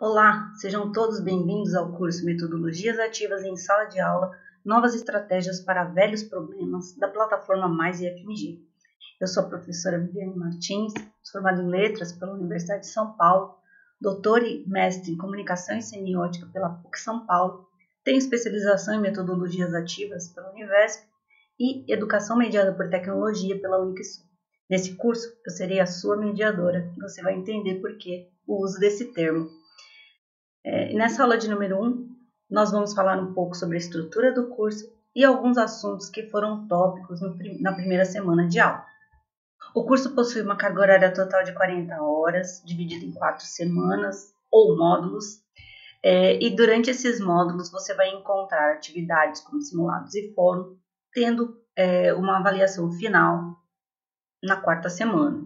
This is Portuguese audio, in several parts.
Olá, sejam todos bem-vindos ao curso Metodologias Ativas em Sala de Aula, Novas Estratégias para Velhos Problemas, da plataforma Mais IFMG. Eu sou a professora Viviane Martins, formada em Letras pela Universidade de São Paulo, doutora e mestre em Comunicação e Semiótica pela PUC São Paulo, tenho especialização em Metodologias Ativas pela Univesp e Educação Mediada por Tecnologia pela Uniquisul. Nesse curso, eu serei a sua mediadora e você vai entender por que o uso desse termo. Nessa aula de número 1, nós vamos falar um pouco sobre a estrutura do curso e alguns assuntos que foram tópicos na primeira semana de aula. O curso possui uma carga horária total de 40 horas, dividida em 4 semanas ou módulos, e durante esses módulos você vai encontrar atividades como simulados e fórum, tendo uma avaliação final na 4ª semana.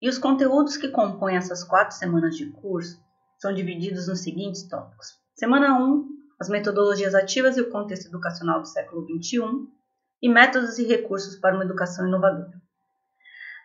E os conteúdos que compõem essas 4 semanas de curso são divididos nos seguintes tópicos. Semana 1, as metodologias ativas e o contexto educacional do século XXI e métodos e recursos para uma educação inovadora.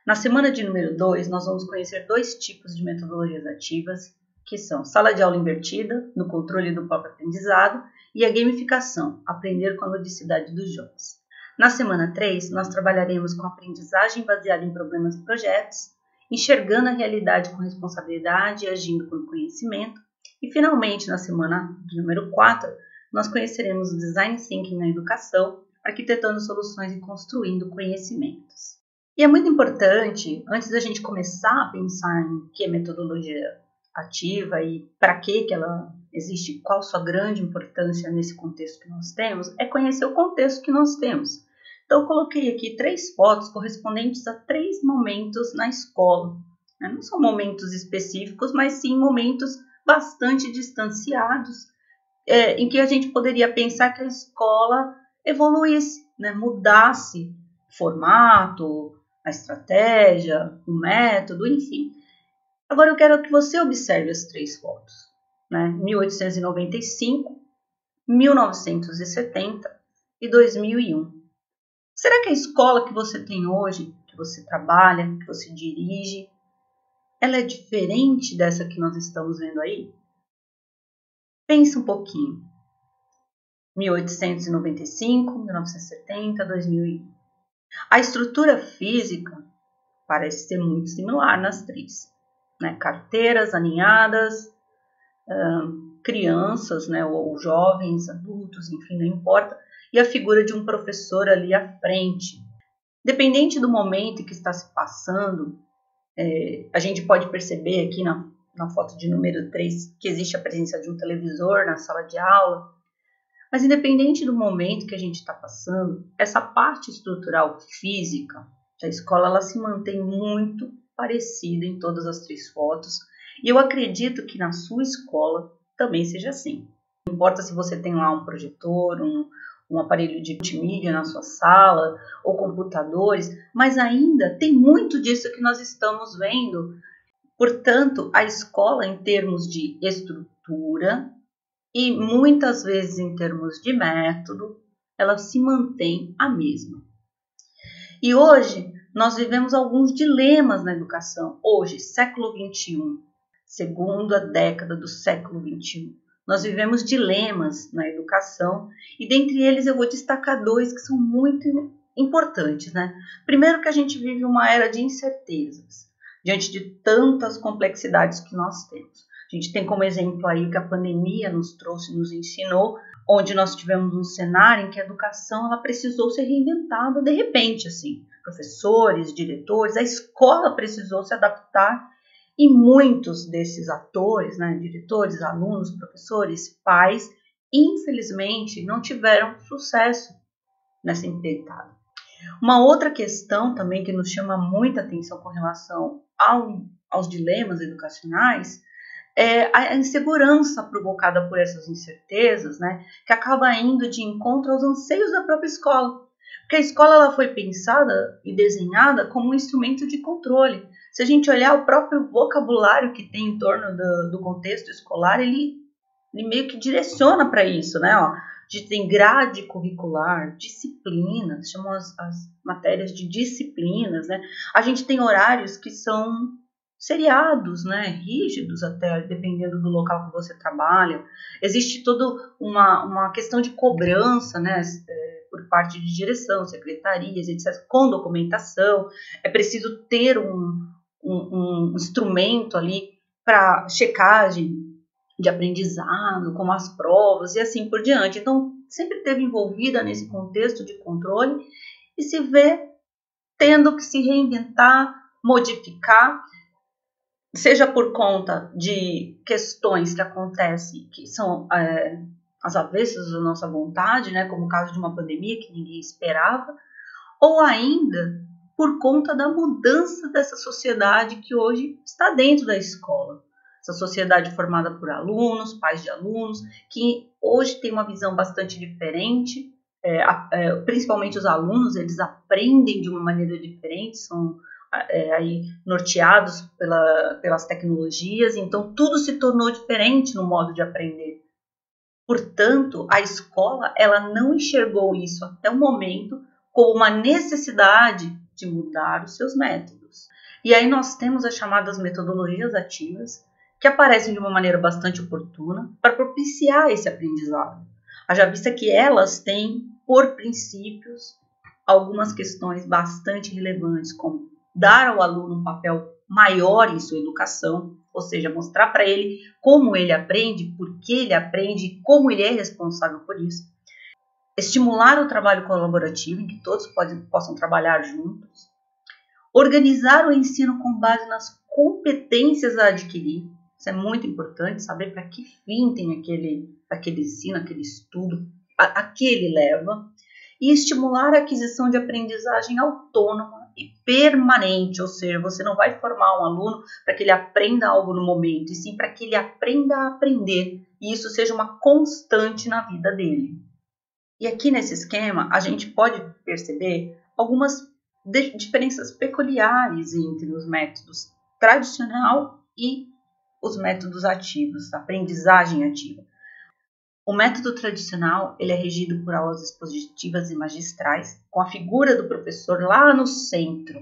Na semana de número 2, nós vamos conhecer 2 tipos de metodologias ativas, que são sala de aula invertida, no controle do próprio aprendizado, e a gamificação, aprender com a ludicidade dos jogos. Na semana 3, nós trabalharemos com aprendizagem baseada em problemas e projetos, enxergando a realidade com responsabilidade e agindo com conhecimento. E, finalmente, na semana de número 4, nós conheceremos o Design Thinking na educação, arquitetando soluções e construindo conhecimentos. E é muito importante, antes da gente começar a pensar em que é metodologia ativa e para que ela existe, qual sua grande importância nesse contexto que nós temos, é conhecer o contexto que nós temos. Então, eu coloquei aqui 3 fotos correspondentes a 3 momentos na escola. Não são momentos específicos, mas sim momentos bastante distanciados, em que a gente poderia pensar que a escola evoluísse, mudasse o formato, a estratégia, o método, enfim. Agora, eu quero que você observe as 3 fotos. 1895, 1970 e 2001. Será que a escola que você tem hoje, que você trabalha, que você dirige, ela é diferente dessa que nós estamos vendo aí? Pensa um pouquinho. 1895, 1970, 2001. A estrutura física parece ser muito similar nas 3. Carteiras alinhadas, crianças, ou jovens, adultos, enfim, não importa. E a figura de um professor ali à frente. Dependente do momento em que está se passando, a gente pode perceber aqui na foto de número 3 que existe a presença de um televisor na sala de aula, mas independente do momento que a gente está passando, essa parte estrutural física da escola, ela se mantém muito parecida em todas as 3 fotos, e eu acredito que na sua escola também seja assim. Não importa se você tem lá um projetor, um aparelho de multimídia na sua sala, ou computadores, mas ainda tem muito disso que nós estamos vendo. Portanto, a escola, em termos de estrutura e muitas vezes em termos de método, ela se mantém a mesma. E hoje, nós vivemos alguns dilemas na educação. Hoje, século XXI, segunda década do século XXI. Nós vivemos dilemas na educação e dentre eles eu vou destacar 2 que são muito importantes. Primeiro, que a gente vive uma era de incertezas, diante de tantas complexidades que nós temos. A gente tem como exemplo aí o que a pandemia nos trouxe, nos ensinou, onde nós tivemos um cenário em que a educação ela precisou ser reinventada de repente, assim. Professores, diretores, a escola precisou se adaptar. E muitos desses atores, diretores, alunos, professores, pais, infelizmente não tiveram sucesso nessa empreitada. Uma outra questão também que nos chama muita atenção com relação aos dilemas educacionais é a insegurança provocada por essas incertezas, que acaba indo de encontro aos anseios da própria escola. Porque a escola ela foi pensada e desenhada como um instrumento de controle. Se a gente olhar o próprio vocabulário que tem em torno do contexto escolar, ele meio que direciona para isso, A gente tem grade curricular, disciplinas, chamam as matérias de disciplinas, A gente tem horários que são seriados, né, rígidos até, dependendo do local que você trabalha. Existe toda uma questão de cobrança, né, por parte de direção, secretarias, etc., com documentação. É preciso ter um instrumento ali para checagem de aprendizado, como as provas e assim por diante. Então, sempre esteve envolvida nesse contexto de controle e se vê tendo que se reinventar, modificar, seja por conta de questões que acontecem, que são as avessas da nossa vontade, né, como o caso de uma pandemia que ninguém esperava, ou ainda por conta da mudança dessa sociedade que hoje está dentro da escola. Essa sociedade formada por alunos, pais de alunos, que hoje tem uma visão bastante diferente, principalmente os alunos, eles aprendem de uma maneira diferente, são aí norteados pelas tecnologias, então tudo se tornou diferente no modo de aprender. Portanto, a escola ela não enxergou isso até o momento como uma necessidade de mudar os seus métodos. E aí nós temos as chamadas metodologias ativas, que aparecem de uma maneira bastante oportuna para propiciar esse aprendizado. Haja vista que elas têm, por princípios, algumas questões bastante relevantes, como dar ao aluno um papel maior em sua educação, ou seja, mostrar para ele como ele aprende, por que ele aprende e como ele é responsável por isso. Estimular o trabalho colaborativo, em que todos possam trabalhar juntos. Organizar o ensino com base nas competências a adquirir. Isso é muito importante, saber para que fim tem aquele ensino, aquele estudo, a que ele leva. E estimular a aquisição de aprendizagem autônoma e permanente, ou seja, você não vai formar um aluno para que ele aprenda algo no momento, e sim para que ele aprenda a aprender, e isso seja uma constante na vida dele. E aqui nesse esquema, a gente pode perceber algumas diferenças peculiares entre os métodos tradicional e os métodos ativos, a aprendizagem ativa. O método tradicional ele é regido por aulas expositivas e magistrais, com a figura do professor lá no centro.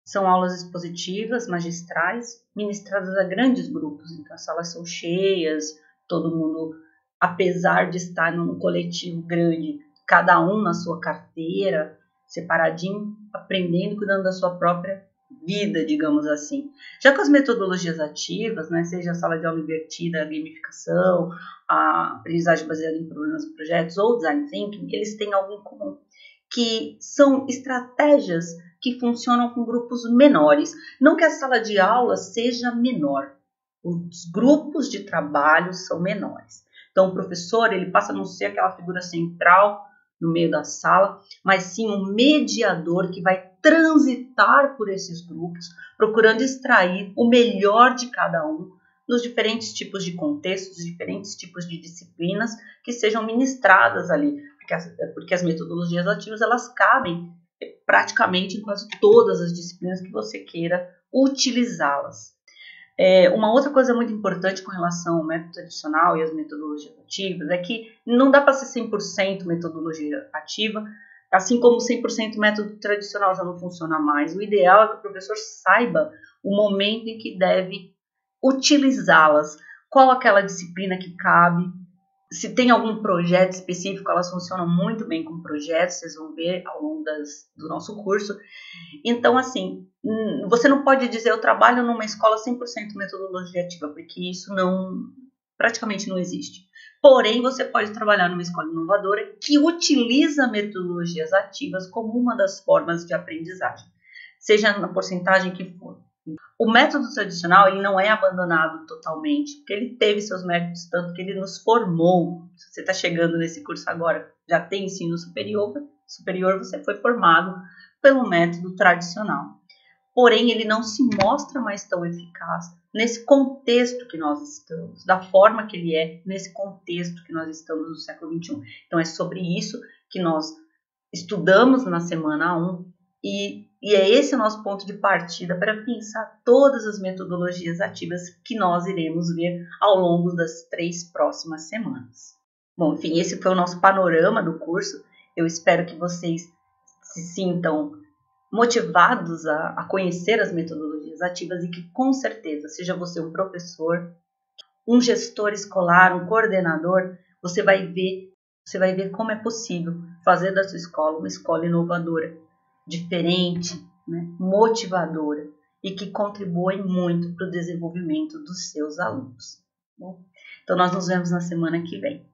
São aulas expositivas, magistrais, ministradas a grandes grupos, então as salas são cheias, todo mundo, apesar de estar num coletivo grande, cada um na sua carteira, separadinho, aprendendo, cuidando da sua própria vida, digamos assim. Já com as metodologias ativas, né, seja a sala de aula invertida, a gamificação, a aprendizagem baseada em problemas e projetos ou design thinking, eles têm algo em comum, que são estratégias que funcionam com grupos menores. Não que a sala de aula seja menor, os grupos de trabalho são menores. Então o professor ele passa a não ser aquela figura central no meio da sala, mas sim um mediador que vai transitar por esses grupos, procurando extrair o melhor de cada um nos diferentes tipos de contextos, diferentes tipos de disciplinas que sejam ministradas ali, porque as metodologias ativas elas cabem praticamente em quase todas as disciplinas que você queira utilizá-las. Uma outra coisa muito importante com relação ao método tradicional e às metodologias ativas é que não dá para ser 100% metodologia ativa, assim como 100% método tradicional já não funciona mais. O ideal é que o professor saiba o momento em que deve utilizá-las, qual aquela disciplina que cabe, se tem algum projeto específico, elas funcionam muito bem com projetos, vocês vão ver ao longo do nosso curso. Então, assim, você não pode dizer eu trabalho numa escola 100% metodologia ativa, porque isso praticamente não existe. Porém, você pode trabalhar numa escola inovadora que utiliza metodologias ativas como uma das formas de aprendizagem, seja na porcentagem que for. O método tradicional ele não é abandonado totalmente, porque ele teve seus métodos, tanto que ele nos formou. Se você está chegando nesse curso agora, já tem ensino superior, você foi formado pelo método tradicional. Porém, ele não se mostra mais tão eficaz nesse contexto que nós estamos, da forma que ele é, nesse contexto que nós estamos no século XXI. Então, é sobre isso que nós estudamos na semana 1 e é esse o nosso ponto de partida para pensar todas as metodologias ativas que nós iremos ver ao longo das 3 próximas semanas. Bom, enfim, esse foi o nosso panorama do curso. Eu espero que vocês se sintam motivados a conhecer as metodologias estratégias ativas e que com certeza, seja você um professor, um gestor escolar, um coordenador, você vai ver como é possível fazer da sua escola uma escola inovadora, diferente, né, motivadora e que contribui muito para o desenvolvimento dos seus alunos. Bom, então nós nos vemos na semana que vem.